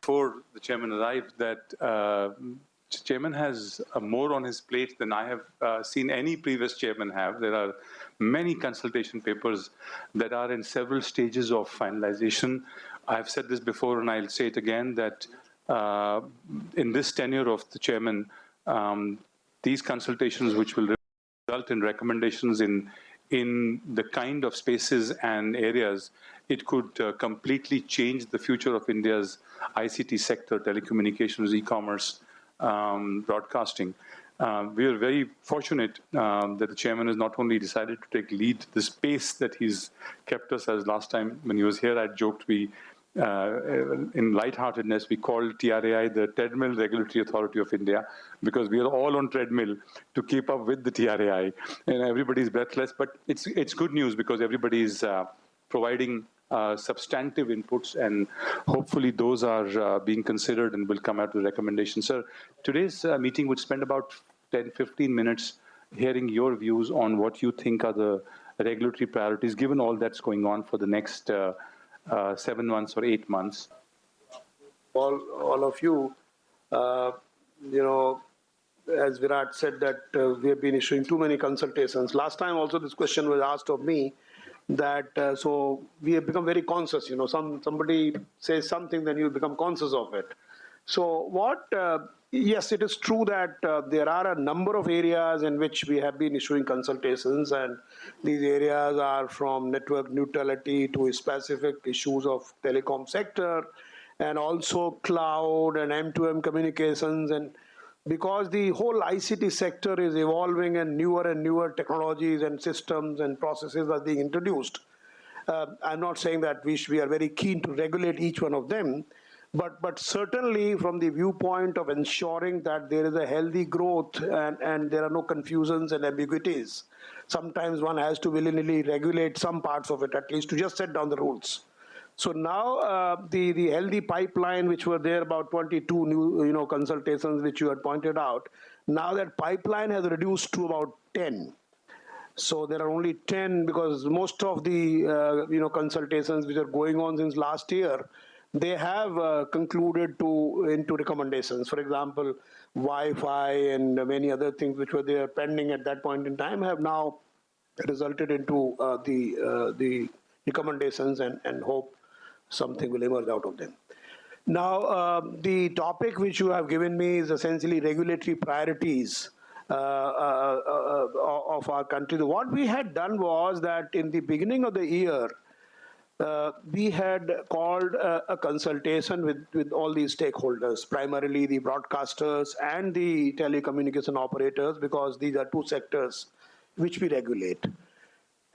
before the chairman arrived that chairman has more on his plate than I have seen any previous chairman have. There are many consultation papers that are in several stages of finalization. I've said this before and I'll say it again that in this tenure of the chairman, these consultations which will result in recommendations in the kind of spaces and areas, it could completely change the future of India's ICT sector, telecommunications, e-commerce, broadcasting. We are very fortunate that the chairman has not only decided to take lead the space that he's kept us, as last time when he was here, I joked in lightheartedness, we called TRAI the Treadmill Regulatory Authority of India, because we are all on treadmill to keep up with the TRAI, and everybody's breathless. But it's good news because everybody's providing substantive inputs, and hopefully those are being considered and will come out with recommendations. Sir, today's meeting would spend about 10-15 minutes hearing your views on what you think are the regulatory priorities, given all that's going on for the next 7 months or 8 months. All of you, as Virat said that we have been issuing too many consultations. Last time also this question was asked of me, that so we have become very conscious. Somebody says something, then you become conscious of it. So yes, it is true that there are a number of areas in which we have been issuing consultations, and these areas are from network neutrality to specific issues of telecom sector, and also cloud and M2M communications. And because the whole ICT sector is evolving and newer technologies and systems and processes are being introduced, I'm not saying that we are very keen to regulate each one of them, but certainly from the viewpoint of ensuring that there is a healthy growth and there are no confusions and ambiguities. Sometimes one has to willy-nilly regulate some parts of it, at least to just set down the rules. So now the healthy pipeline, which were there about 22 new consultations, which you had pointed out, now that pipeline has reduced to about 10. So there are only 10 because most of the consultations which are going on since last year, they have concluded into recommendations. For example, Wi-Fi and many other things which were there pending at that point in time have now resulted into the recommendations, and hope something will emerge out of them. Now, the topic which you have given me is essentially regulatory priorities of our country. What we had done was that in the beginning of the year, we had called a consultation with all these stakeholders, primarily the broadcasters and the telecommunication operators, because these are two sectors which we regulate.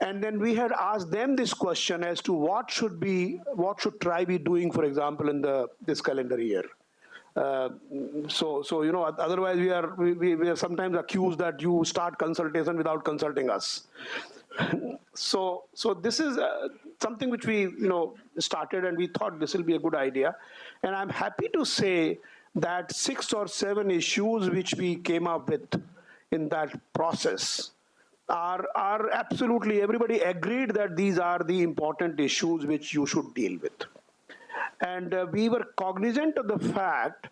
And then we had asked them this question as to what should TRAI be doing, for example, in this calendar year. Otherwise we are sometimes accused that you start consultation without consulting us. So this is something which we started, and we thought this will be a good idea. And I'm happy to say that 6 or 7 issues which we came up with in that process are absolutely, everybody agreed that these are the important issues which you should deal with. And we were cognizant of the fact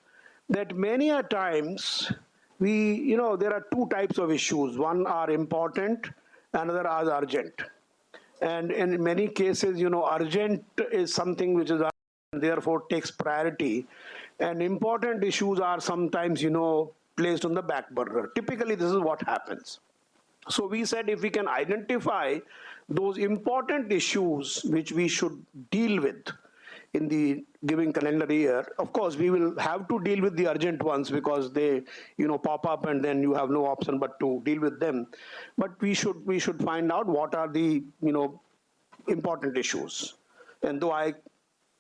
that many a times there are 2 types of issues. One are important, another are urgent. And in many cases, urgent is something which is and therefore takes priority. And important issues are sometimes, placed on the back burner. Typically, this is what happens. So we said if we can identify those important issues which we should deal with in the given calendar year, of course we will have to deal with the urgent ones because they pop up and then you have no option but to deal with them. But we should find out what are the important issues. And though I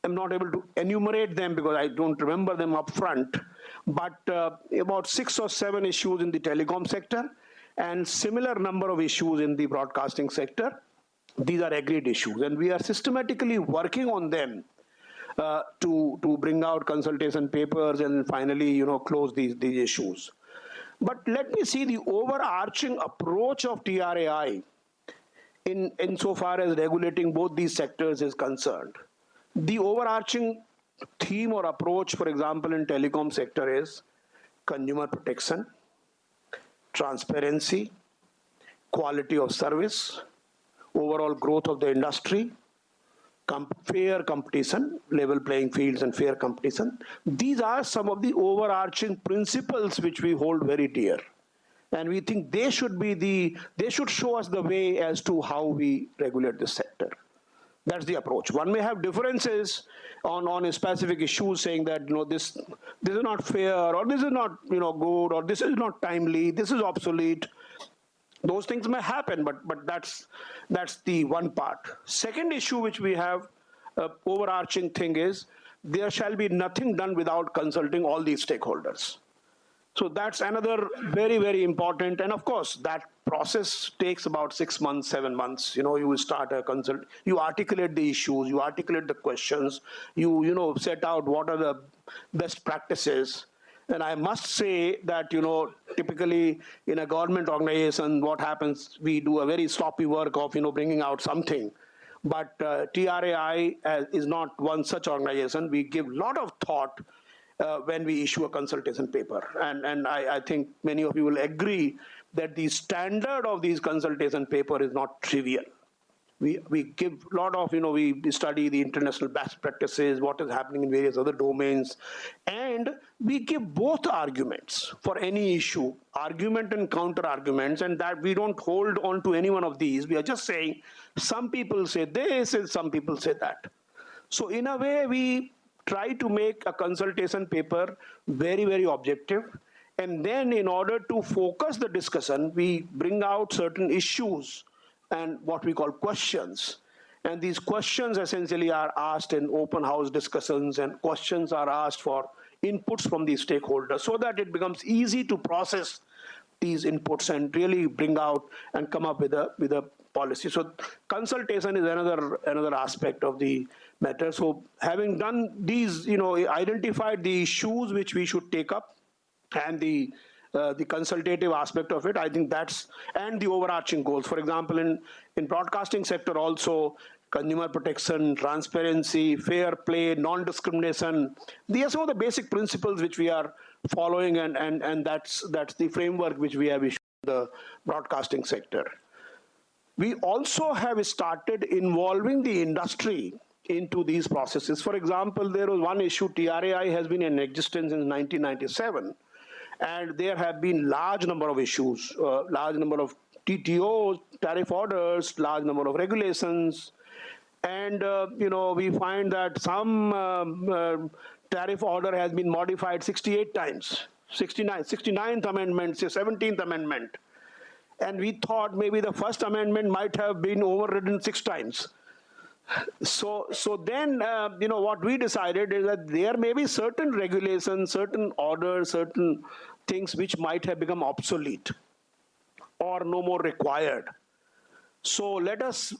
am not able to enumerate them because I don't remember them up front, but about 6 or 7 issues in the telecom sector, and similar number of issues in the broadcasting sector. These are agreed issues, and we are systematically working on them to bring out consultation papers and finally close these issues. But let me see the overarching approach of TRAI in so far as regulating both these sectors is concerned. The overarching theme or approach, for example, in telecom sector is consumer protection, transparency, quality of service, overall growth of the industry, fair competition, level playing fields and fair competition. These are some of the overarching principles which we hold very dear. And we think they should show us the way as to how we regulate this sector. That's the approach. One may have differences on a specific issue, saying that this is not fair, or this is not good, or this is not timely, this is obsolete. Those things may happen, but that's the one part. Second issue which we have, overarching thing is, there shall be nothing done without consulting all these stakeholders. So that's another very, very important, and of course, that process takes about 6 months, 7 months. You will start a consult, you articulate the issues, you articulate the questions, you set out what are the best practices. And I must say that, typically in a government organization, what happens, we do a very sloppy work of, bringing out something. But TRAI is not one such organization. We give a lot of thought when we issue a consultation paper. And I think many of you will agree that the standard of these consultation paper is not trivial. We give a lot of, we study the international best practices, what is happening in various other domains, and we give both arguments for any issue, argument and counter arguments, and that we don't hold on to any one of these. We are just saying some people say this and some people say that. So in a way, we try to make a consultation paper very, very objective. And then in order to focus the discussion, we bring out certain issues and what we call questions. And these questions essentially are asked in open house discussions, and questions are asked for inputs from the stakeholders so that it becomes easy to process these inputs and really bring out and come up with a policy. So consultation is another aspect of the matter. So having done these, identified the issues which we should take up and the consultative aspect of it, I think that's, and the overarching goals. For example, in broadcasting sector also, consumer protection, transparency, fair play, non-discrimination, these are some of the basic principles which we are following, and that's the framework which we have issued in the broadcasting sector. We also have started involving the industry into these processes. For example, there was one issue, TRAI has been in existence since 1997, and there have been large number of issues, large number of TTOs, tariff orders, large number of regulations, and we find that some tariff order has been modified 68 times, 69th amendment, 17th amendment, and we thought maybe the first amendment might have been overridden 6 times. So then, what we decided is that there may be certain regulations, certain orders, certain things which might have become obsolete or no more required. So let us,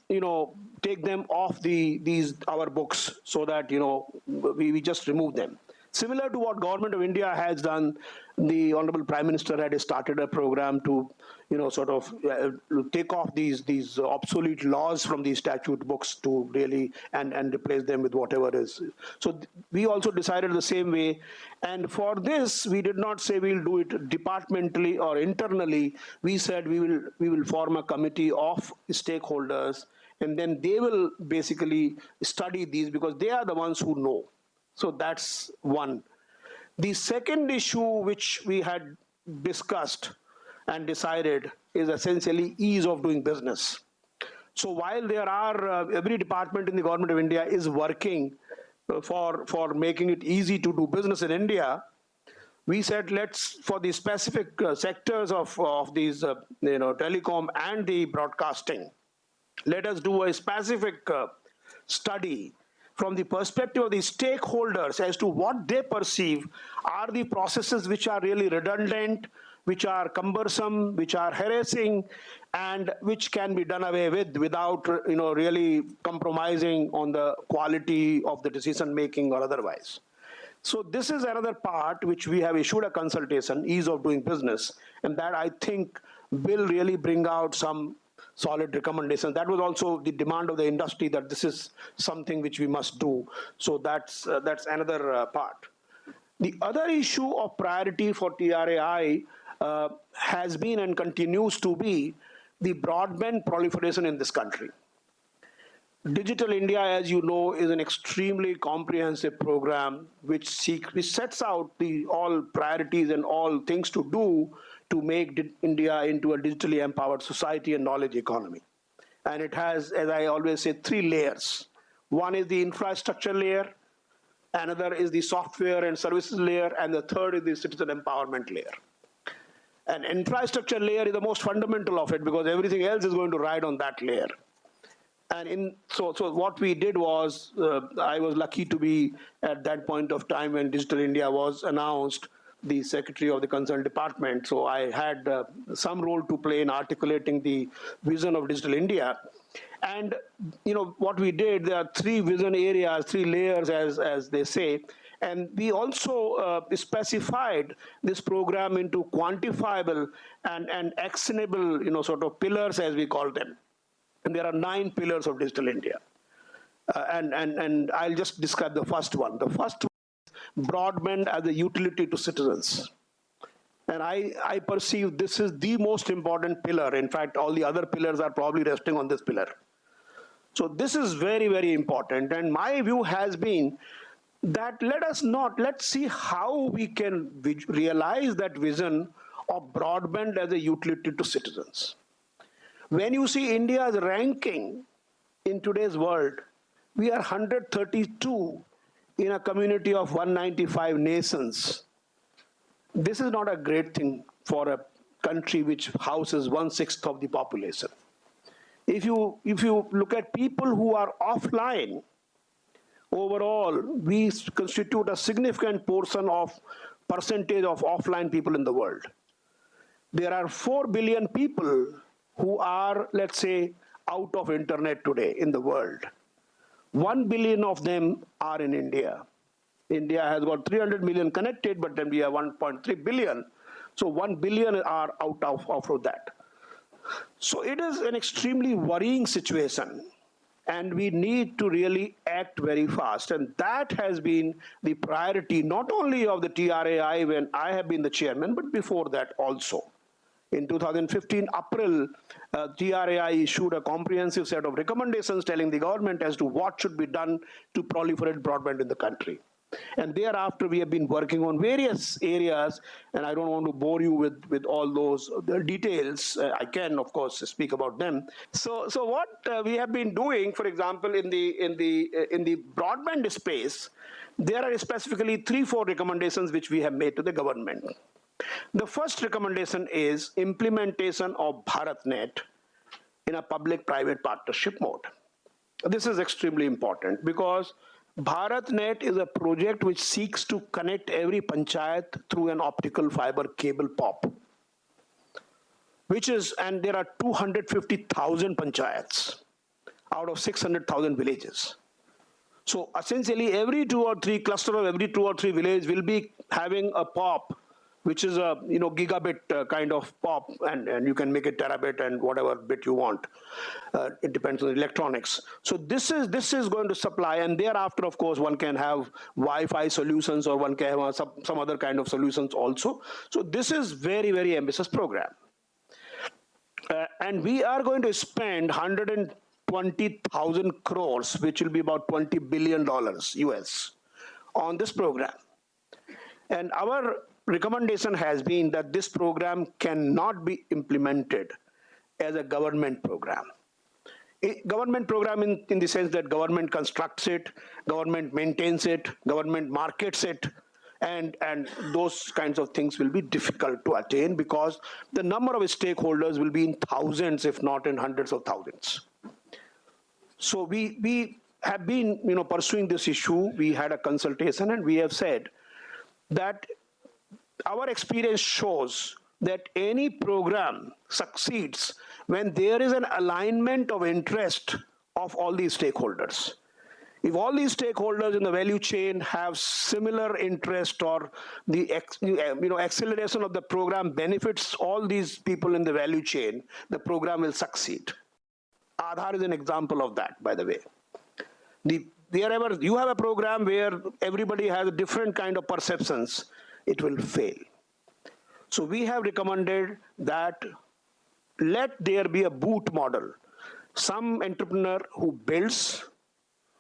take them off our books so that, we just remove them. Similar to what Government of India has done, the Honorable Prime Minister had started a program to, take off these obsolete laws from the statute books to really and replace them with whatever is. So we also decided the same way. And for this, we did not say we'll do it departmentally or internally. We said we will form a committee of stakeholders, and then they will basically study these because they are the ones who know. So that's one. The second issue which we had discussed and decided is essentially ease of doing business. So while there are, every department in the Government of India is working for making it easy to do business in India, we said let's, for the specific sectors of these, telecom and the broadcasting, let us do a specific study from the perspective of the stakeholders as to what they perceive are the processes which are really redundant, which are cumbersome, which are harassing, and which can be done away with without, really compromising on the quality of the decision making or otherwise. So this is another part which we have issued a consultation, ease of doing business, and that I think will really bring out some solid recommendations. That was also the demand of the industry, that this is something which we must do. So that's another part. The other issue of priority for TRAI has been and continues to be the broadband proliferation in this country. Digital India, as you know, is an extremely comprehensive program which sets out all priorities and all things to do to make India into a digitally empowered society and knowledge economy. And it has, as I always say, 3 layers. One is the infrastructure layer, another is the software and services layer, and the third is the citizen empowerment layer. And infrastructure layer is the most fundamental of it, because everything else is going to ride on that layer. And so what we did was, I was lucky to be at that point of time when Digital India was announced, the secretary of the concerned department. So I had some role to play in articulating the vision of Digital India. And what we did, there are 3 vision areas, 3 layers, as they say. And we also specified this program into quantifiable and actionable, sort of pillars, as we call them. And there are 9 pillars of Digital India. And I'll just describe the first one. The first one is broadband as a utility to citizens. And I perceive this is the most important pillar. In fact, all the other pillars are probably resting on this pillar. So this is very, very important. And my view has been that let's see how we can realize that vision of broadband as a utility to citizens. When you see India's ranking in today's world, we are 132 in a community of 195 nations. This is not a great thing for a country which houses 1/6 of the population. If you look at people who are offline, overall, we constitute a significant percentage of offline people in the world. There are 4 billion people who are, let's say, out of internet today in the world. 1 billion of them are in India. India has got 300 million connected, but then we have 1.3 billion. So 1 billion are out of that. So it is an extremely worrying situation, and we need to really act very fast. And that has been the priority, not only of the TRAI when I have been the chairman, but before that also. In 2015, April, TRAI issued a comprehensive set of recommendations telling the government as to what should be done to proliferate broadband in the country. And thereafter, we have been working on various areas, and I don't want to bore you with all those details. I can, of course, speak about them. So what we have been doing, for example, in the broadband space, there are specifically 3-4 recommendations which we have made to the government. The first recommendation is implementation of BharatNet in a public-private partnership mode. This is extremely important because BharatNet is a project which seeks to connect every panchayat through an optical fiber cable POP, and there are 250,000 panchayats out of 600,000 villages. So essentially, every 2 or 3 cluster of every 2 or 3 villages will be having a POP, which is a gigabit kind of POP, and you can make it terabit and whatever bit you want. It depends on the electronics. So this is going to supply, and thereafter, of course, one can have Wi-Fi solutions, or one can have some other kind of solutions also. So this is very, very ambitious program. And we are going to spend 120,000 crores, which will be about $20 billion US, on this program. And our recommendation has been that this program cannot be implemented as a government program. Government program in the sense that government constructs it, government maintains it, government markets it, and those kinds of things will be difficult to attain because the number of stakeholders will be in thousands, if not in hundreds of thousands. So we have been pursuing this issue. We had a consultation, and we have said that our experience shows that any program succeeds when there is an alignment of interest of all these stakeholders. If all these stakeholders in the value chain have similar interest, or the acceleration of the program benefits all these people in the value chain, the program will succeed. Aadhaar is an example of that, by the way. Wherever you have a program where everybody has a different kind of perceptions, it will fail. So we have recommended that let there be a boot model. Some entrepreneur who builds,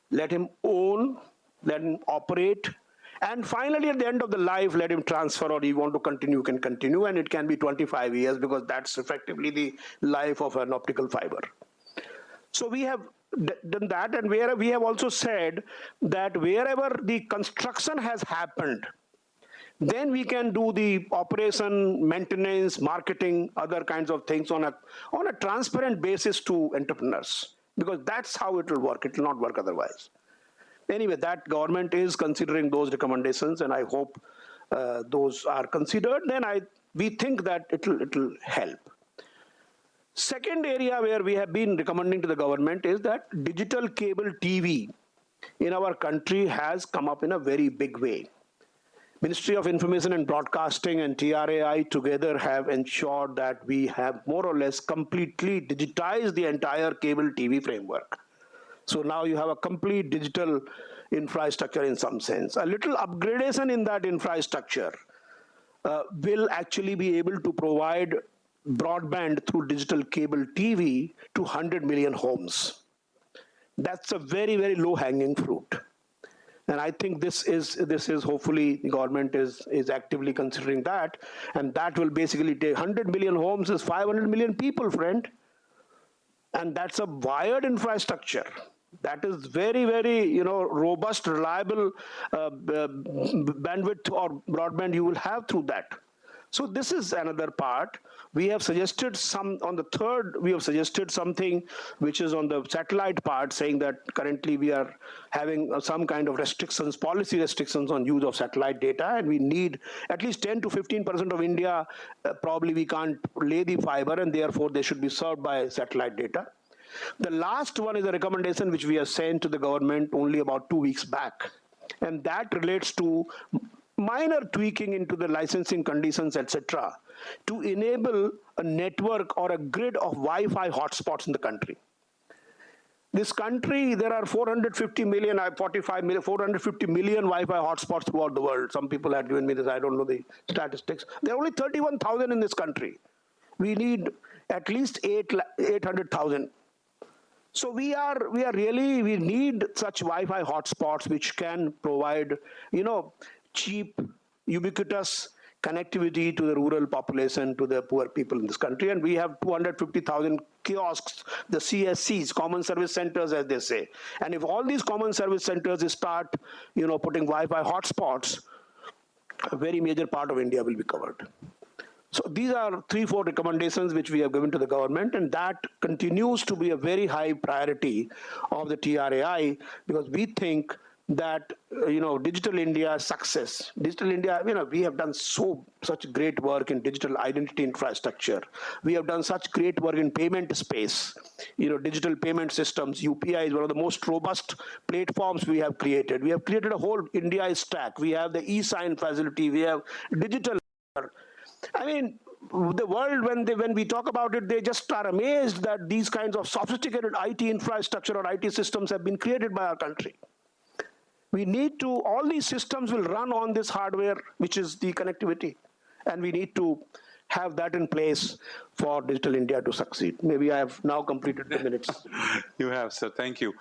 let him own, let him operate, and finally at the end of the life, let him transfer, or you want to continue, can continue, and it can be 25 years because that's effectively the life of an optical fiber. So we have done that, and where we have also said that wherever the construction has happened, then we can do the operation, maintenance, marketing, other kinds of things on a transparent basis to entrepreneurs, because that's how it will work. It will not work otherwise. Anyway, that government is considering those recommendations, and I hope those are considered. Then we think that it will help. Second area where we have been recommending to the government is that digital cable TV in our country has come up in a very big way. Ministry of Information and Broadcasting and TRAI together have ensured that we have more or less completely digitized the entire cable TV framework. So now you have a complete digital infrastructure in some sense. A little upgradation in that infrastructure will actually be able to provide broadband through digital cable TV to 100 million homes. That's a very, very low-hanging fruit. And I think this is hopefully the government is actively considering that, and that will basically take 100 million homes is 500 million people, friend. And that's a wired infrastructure. That is very, very robust, reliable bandwidth or broadband you will have through that. So this is another part. We have suggested on the third, we have suggested something which is on the satellite part, saying that currently we are having some kind of restrictions, policy restrictions on use of satellite data, and we need at least 10 to 15% of India, probably we can't lay the fiber, and therefore they should be served by satellite data. The last one is a recommendation which we have sent to the government only about 2 weeks back, and that relates to minor tweaking into the licensing conditions, etc., to enable a network or a grid of Wi-Fi hotspots in the country. This country, there are 450 million, 450 million Wi-Fi hotspots throughout the world. Some people have given me this, I don't know the statistics. There are only 31,000 in this country. We need at least 800,000. So we need such Wi-Fi hotspots which can provide, cheap, ubiquitous connectivity to the rural population, to the poor people in this country. And we have 250,000 kiosks, the CSCs, common service centers, as they say. And if all these common service centers start, putting Wi-Fi hotspots, a very major part of India will be covered. So these are 3-4 recommendations which we have given to the government, and that continues to be a very high priority of the TRAI, because we think that Digital India success. Digital India, we have done such great work in digital identity infrastructure. We have done such great work in payment space. Digital payment systems. UPI is one of the most robust platforms we have created. We have created a whole India stack. We have the e-sign facility. We have digital. I mean, the world, when we talk about it, they just are amazed that these kinds of sophisticated IT infrastructure or IT systems have been created by our country. We need to, all these systems will run on this hardware, which is the connectivity. And we need to have that in place for Digital India to succeed. Maybe I have now completed the minutes. You have, sir. Thank you.